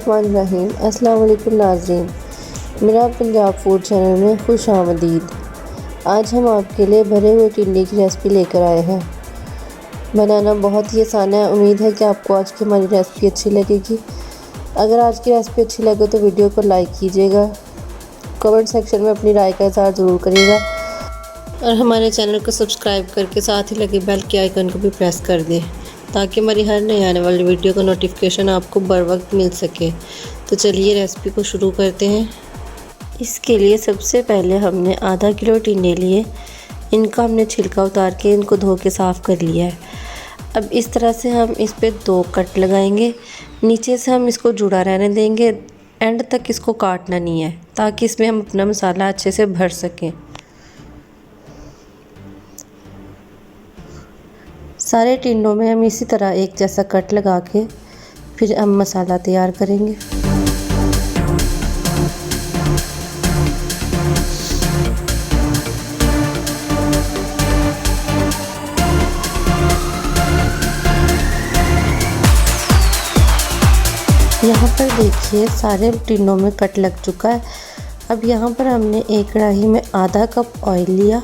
बिस्मिल्लाहिर्रहमानिर्रहीम। अस्सलाम वालेकुम नाज़रीन, मेरा पंजाब फूड चैनल में खुश आमदीद। आज हम आपके लिए भरे हुए टिंडे की रेसिपी लेकर आए हैं। बनाना बहुत ही आसान है। उम्मीद है कि आपको आज की हमारी रेसिपी अच्छी लगेगी। अगर आज की रेसिपी अच्छी लगे तो वीडियो को लाइक कीजिएगा, कमेंट सेक्शन में अपनी राय का इज़हार ज़रूर करिएगा और हमारे चैनल को सब्सक्राइब करके साथ ही लगे बेल के आइकन को भी प्रेस कर दें ताकि हमारी हर नई आने वाली वीडियो का नोटिफिकेशन आपको बर वक्त मिल सके। तो चलिए रेसिपी को शुरू करते हैं। इसके लिए सबसे पहले हमने आधा किलो टिंडे लिए। इनका हमने छिलका उतार के इनको धो के साफ़ कर लिया है। अब इस तरह से हम इस पे 2 कट लगाएंगे। नीचे से हम इसको जुड़ा रहने देंगे, एंड तक इसको काटना नहीं है ताकि इसमें हम अपना मसाला अच्छे से भर सकें। सारे टिंडों में हम इसी तरह एक जैसा कट लगा के फिर हम मसाला तैयार करेंगे। यहाँ पर देखिए सारे टिंडों में कट लग चुका है। अब यहाँ पर हमने एक कढ़ाई में आधा कप ऑयल लिया।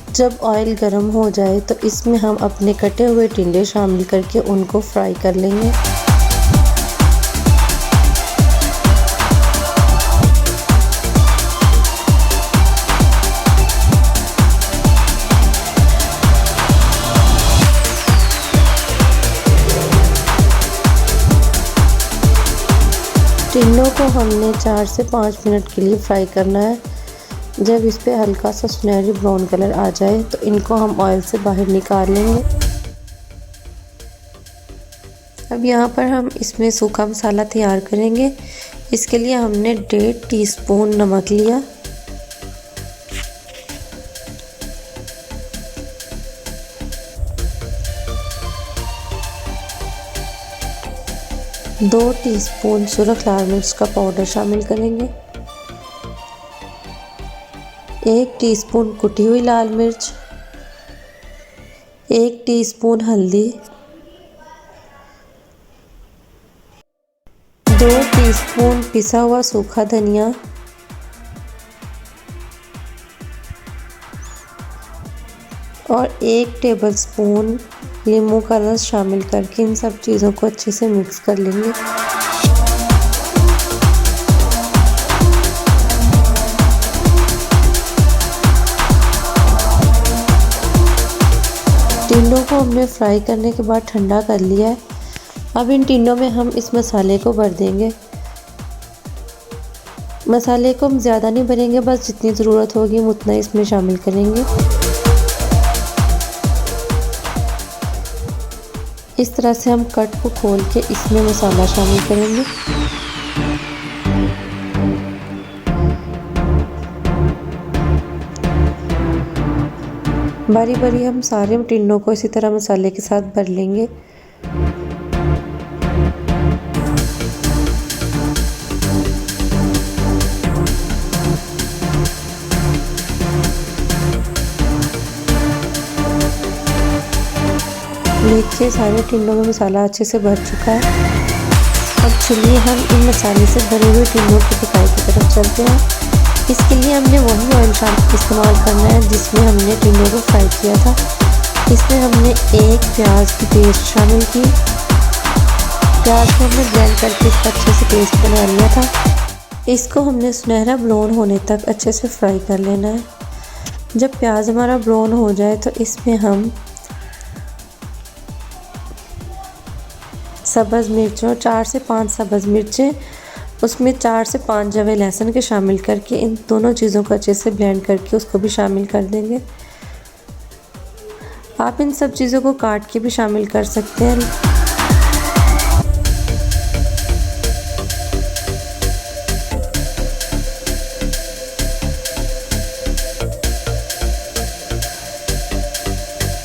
जब ऑयल गर्म हो जाए तो इसमें हम अपने कटे हुए टिंडे शामिल करके उनको फ्राई कर लेंगे। टिंडों को हमने 4 से 5 मिनट के लिए फ्राई करना है। जब इस पे हल्का सा सुनहरी ब्राउन कलर आ जाए तो इनको हम ऑयल से बाहर निकाल लेंगे। अब यहाँ पर हम इसमें सूखा मसाला तैयार करेंगे। इसके लिए हमने 1.5 टीस्पून नमक लिया, दो टीस्पून सुरख लाल मिर्च का पाउडर शामिल करेंगे, 1 टीस्पून कुटी हुई लाल मिर्च, 1 टीस्पून हल्दी, 2 टीस्पून पिसा हुआ सूखा धनिया और 1 टेबलस्पून नींबू का रस शामिल करके इन सब चीज़ों को अच्छे से मिक्स कर लेंगे। टिंडों को हमने फ्राई करने के बाद ठंडा कर लिया है। अब इन टिंडों में हम इस मसाले को भर देंगे। मसाले को हम ज़्यादा नहीं भरेंगे, बस जितनी ज़रूरत होगी हम उतना इसमें शामिल करेंगे। इस तरह से हम कट को खोल के इसमें मसाला शामिल करेंगे। बारी बारी हम सारे टिंडों को इसी तरह मसाले के साथ भर लेंगे। देखिए सारे टिंडों में मसाला अच्छे से भर चुका है। अब चलिए हम इन मसाले से भरे हुए टिंडों की पकाई की तरफ चलते हैं। इसके लिए हमने वही ऑयल इस्तेमाल करना है जिसमें हमने टिंडों को फ्राई किया था। इसमें हमने 1 प्याज की पेस्ट शामिल की। प्याज को हमने ब्लेंड करके इसका अच्छे से पेस्ट बना लिया था। इसको हमने सुनहरा ब्राउन होने तक अच्छे से फ्राई कर लेना है। जब प्याज हमारा ब्राउन हो जाए तो इसमें हम सब्ज़ मिर्चों 4 से 5 सब्ज़ मिर्चें, उसमें 4 से 5 जवे लहसुन के शामिल करके इन दोनों चीज़ों को अच्छे से ब्लेंड करके उसको भी शामिल कर देंगे। आप इन सब चीज़ों को काट के भी शामिल कर सकते हैं।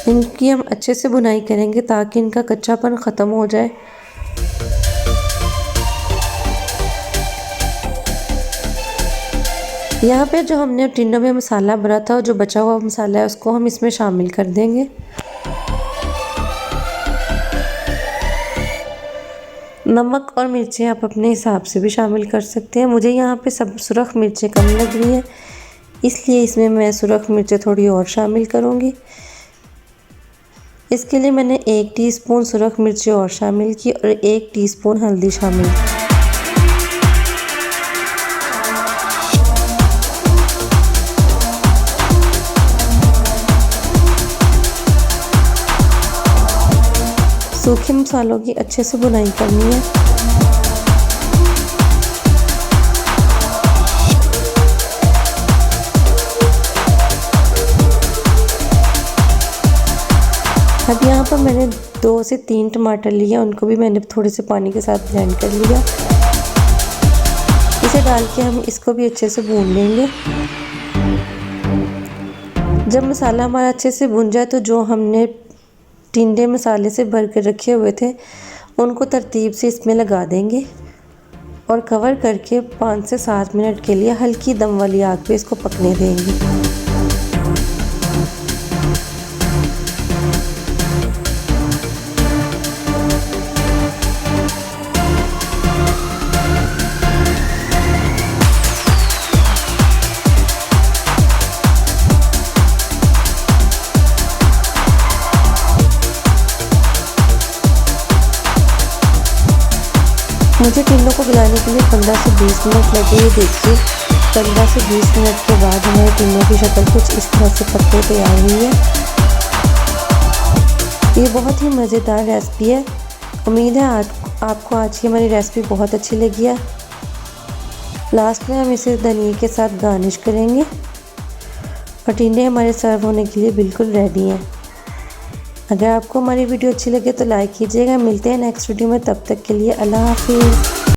इनकी हम अच्छे से भुनाई करेंगे ताकि इनका कच्चापन ख़त्म हो जाए। यहाँ पे जो हमने टिंडों में मसाला भरा था और जो बचा हुआ मसाला है उसको हम इसमें शामिल कर देंगे। नमक और मिर्चें आप अपने हिसाब से भी शामिल कर सकते हैं। मुझे यहाँ पे सब सुरख मिर्चें कम लग रही हैं, इसलिए इसमें मैं सुरख मिर्चें थोड़ी और शामिल करूँगी। इसके लिए मैंने 1 टीस्पून सुरख मिर्ची और शामिल की और 1 टीस्पून हल्दी शामिल की। सूखे मसालों की अच्छे से भुनाई करनी है। अब यहाँ पर मैंने 2 से 3 टमाटर लिए, उनको भी मैंने थोड़े से पानी के साथ ब्लेंड कर लिया। इसे डाल के हम इसको भी अच्छे से भून लेंगे। जब मसाला हमारा अच्छे से भुन जाए तो जो हमने टिंडे मसाले से भर कर रखे हुए थे उनको तरतीब से इसमें लगा देंगे और कवर करके 5 से 7 मिनट के लिए हल्की दम वाली आग पे इसको पकने देंगे। मुझे टिंडों को गलाने के लिए 15 से 20 मिनट लगे। ये देखिए 15 से 20 मिनट के बाद हमारे टिंडों की शक्ल कुछ इस तरह से पक के तैयार हुई है। ये बहुत ही मज़ेदार रेसिपी है। उम्मीद है आपको आज की हमारी रेसिपी बहुत अच्छी लगी है। लास्ट में हम इसे धनिया के साथ गार्निश करेंगे और टिंडे हमारे सर्व होने के लिए बिल्कुल रेडी हैं। अगर आपको हमारी वीडियो अच्छी लगे तो लाइक कीजिएगा। मिलते हैं नेक्स्ट वीडियो में, तब तक के लिए अल्लाह हाफिज़।